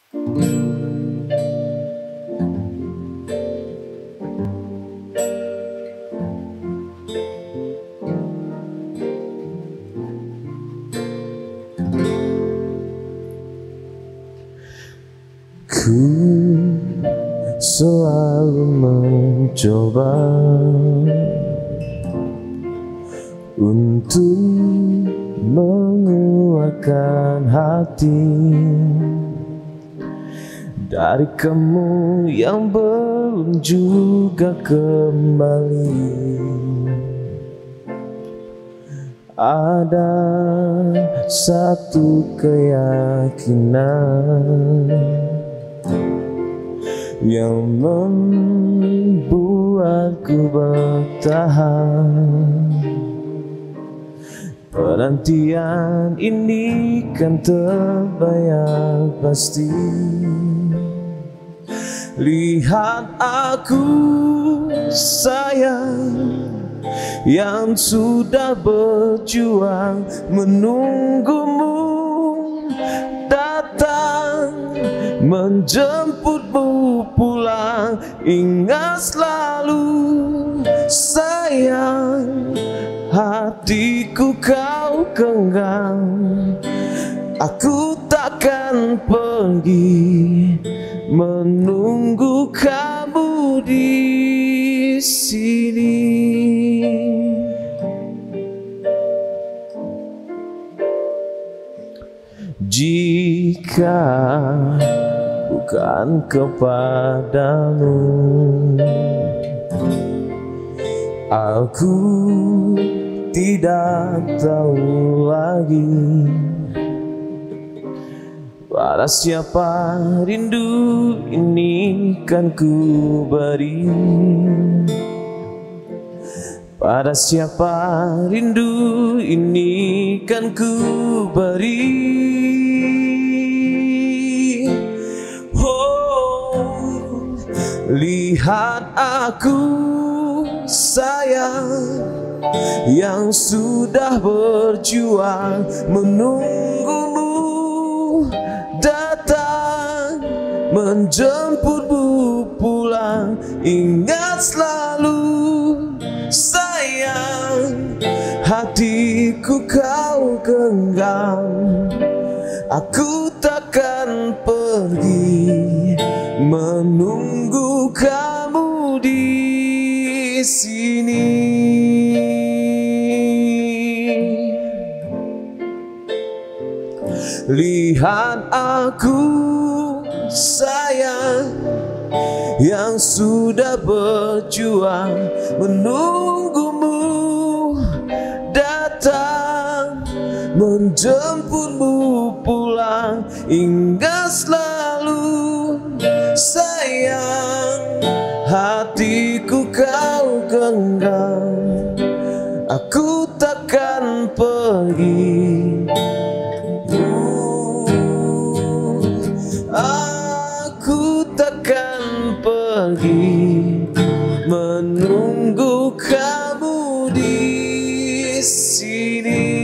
Ku selalu mencoba untuk mengeluarkan hati dari kamu yang belum juga kembali. Ada satu keyakinan yang membuatku bertahan. Penantian ini kan terbayar pasti. Lihat aku sayang, yang sudah berjuang menunggumu datang, menjemputmu pulang. Ingat selalu sayang, hatiku kau genggam. Aku takkan pergi, menunggu kamu di sini. Jika bukan kepadamu, aku tidak tahu lagi pada siapa rindu ini kan ku beri. Pada siapa rindu ini kan ku beri. Oh, lihat aku sayang, yang sudah berjuang menunggumu datang, menjemputmu pulang. Ingat selalu sayang, hatiku kau genggam. Aku takkan pergi, menunggu kamu di sini. Lihat aku sayang, yang sudah berjuang menunggumu datang, menjemputmu pulang. Ingat selalu sayang, hatiku kau genggam. Aku takkan pergi, aku takkan pergi, menunggu kamu di sini.